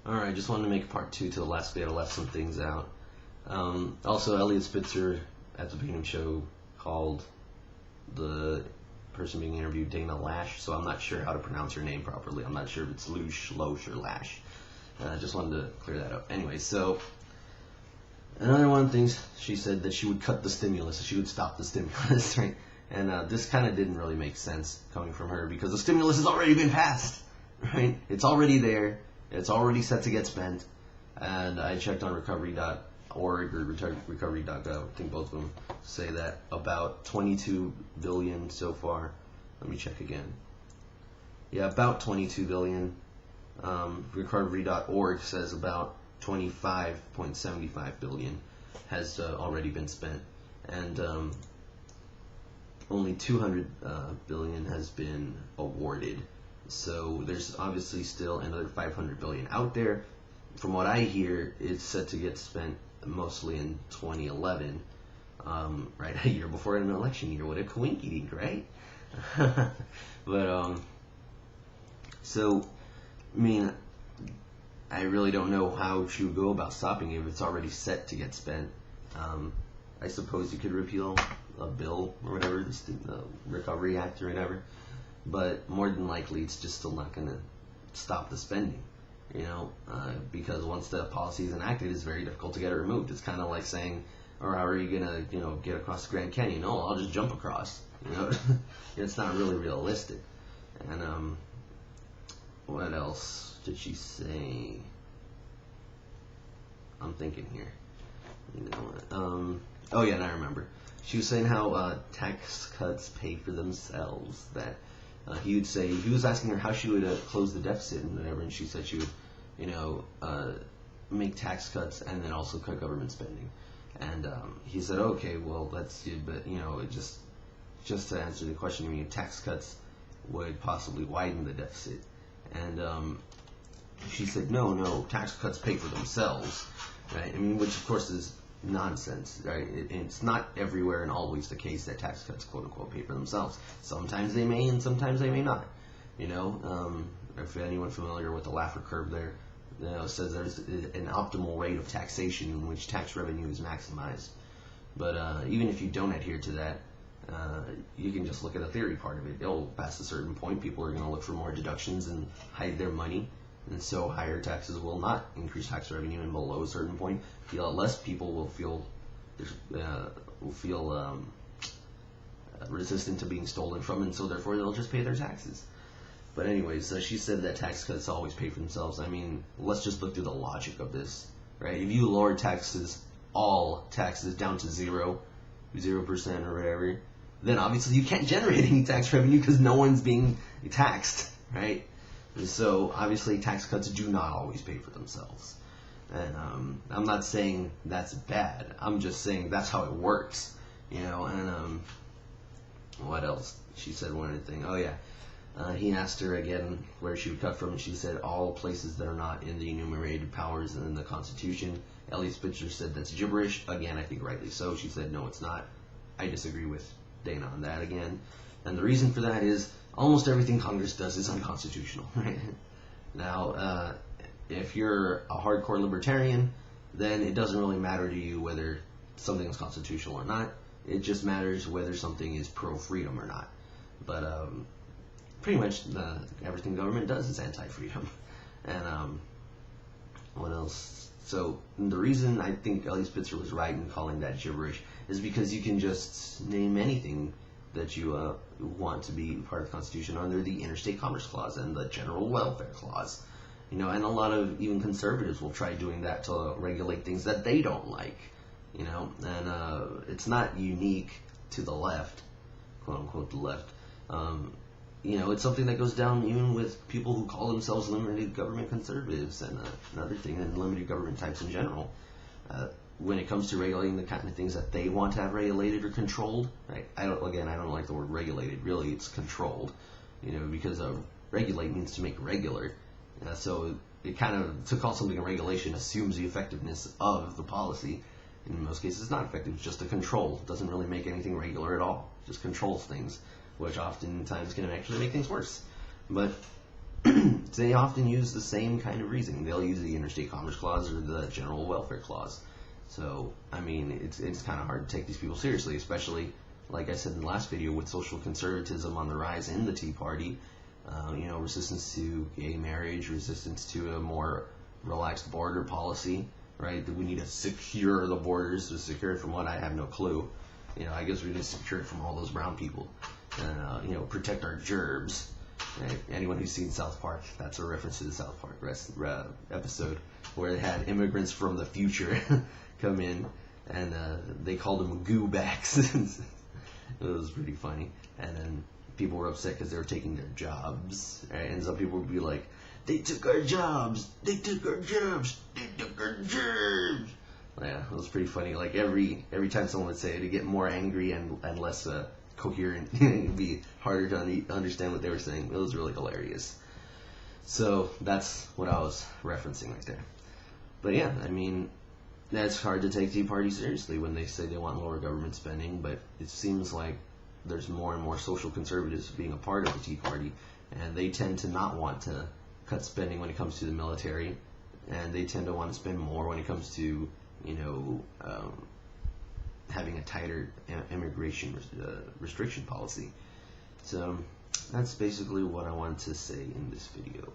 Alright, just wanted to make part 2 to the last bit. I left some things out. Also, Loesch-Spitzer at the beginning show called the person being interviewed Dana Loesch, so I'm not sure how to pronounce her name properly. I'm not sure if it's Loesch, or Lash. Just wanted to clear that up. Anyway, so another one of the things she said that she would cut the stimulus, she would stop the stimulus, right? And this kind of didn't really make sense coming from her because the stimulus has already been passed, right? It's already there. It's already set to get spent. And I checked on recovery.org or recovery.gov. I think both of them say that about $22 billion so far. Let me check again. Yeah, about $22 billion. Recovery.org says about $25.75 billion has already been spent, and only $200 billion has been awarded. So there's obviously still another $500 billion out there. From what I hear, it's set to get spent mostly in 2011, right, a year before an election year. What a coinkydink, right? But so I mean, I really don't know how she would go about stopping it if it's already set to get spent. I suppose you could repeal a bill or whatever, the Recovery Act or whatever, but more than likely it's just still not going to stop the spending, because once the policy is enacted, it's very difficult to get it removed. It's kind of like saying, or how are you going to, get across the Grand Canyon? No, I'll just jump across. It's not really realistic. And what else did she say? I'm thinking here. Oh yeah, and I remember. She was saying how tax cuts pay for themselves. That he would say, he was asking her how she would close the deficit and whatever, and she said she would, make tax cuts and then also cut government spending. And he said, okay, well that's good, but it just to answer the question, tax cuts would possibly widen the deficit. And she said, no, tax cuts pay for themselves, right? Which of course is nonsense, right? It's not everywhere and always the case that tax cuts, quote unquote, pay for themselves. Sometimes they may and sometimes they may not. If anyone familiar with the Laffer curve there, it says there's an optimal rate of taxation in which tax revenue is maximized. But even if you don't adhere to that, you can just look at the theory part of it. It'll past a certain point, people are going to look for more deductions and hide their money, and so higher taxes will not increase tax revenue, and below a certain point, less people will feel resistant to being stolen from, and so therefore they'll just pay their taxes. But anyways, she said that tax cuts always pay for themselves. Let's just look through the logic of this, right? If you lower all taxes down to 0% or whatever, then obviously you can't generate any tax revenue because no one's being taxed, right? And so obviously tax cuts do not always pay for themselves. And I'm not saying that's bad. I'm just saying that's how it works, And what else? She said one other thing. Oh yeah. He asked her again where she would cut from, and she said all places that are not in the enumerated powers in the Constitution. Loesch-Spitzer said that's gibberish. Again, I think rightly so. She said no, it's not. I disagree with Dana on that again. And the reason for that is almost everything Congress does is unconstitutional, right? Now, if you're a hardcore libertarian, then it doesn't really matter to you whether something is constitutional or not. It just matters whether something is pro-freedom or not. But pretty much everything the government does is anti-freedom. And what else? So the reason I think Loesch-Spitzer was right in calling that gibberish is because you can just name anything that you want to be part of the Constitution under the Interstate Commerce Clause and the General Welfare Clause. And a lot of even conservatives will try doing that to regulate things that they don't like. And it's not unique to the left, quote unquote the left. It's something that goes down even with people who call themselves limited government conservatives and another thing, and limited government types in general. When it comes to regulating the kind of things that they want to have regulated or controlled, right? I don't like the word regulated. Really, it's controlled, because regulate means to make regular. So it kind of, to call something a regulation assumes the effectiveness of the policy. In most cases, it's not effective. It's just a control. It doesn't really make anything regular at all. It just controls things, which oftentimes can actually make things worse. But they often use the same kind of reasoning. They'll use the Interstate Commerce Clause or the General Welfare Clause. So, I mean, it's kind of hard to take these people seriously, especially, like I said in the last video, with social conservatism on the rise in the Tea Party. Resistance to gay marriage, resistance to a more relaxed border policy, right? That we need to secure the borders. To secure it from what? I have no clue. I guess we need to secure it from all those brown people. And, protect our gerbs. Right? Anyone who's seen South Park, that's a reference to the South Park episode where they had immigrants from the future come in, and they called them goobacks. It was pretty funny. And then people were upset because they were taking their jobs. Right? And some people would be like, they took our jobs! They took our jobs! They took our jobs! Yeah, it was pretty funny. Like every time someone would say it, it'd get more angry and less coherent. It'd be harder to understand what they were saying. It was really hilarious. So that's what I was referencing right there. But yeah, I mean, that's hard to take Tea Party seriously when they say they want lower government spending, but it seems like there's more and more social conservatives being a part of the Tea Party, and they tend to not want to cut spending when it comes to the military, and they tend to want to spend more when it comes to, having a tighter immigration restriction policy. So that's basically what I wanted to say in this video.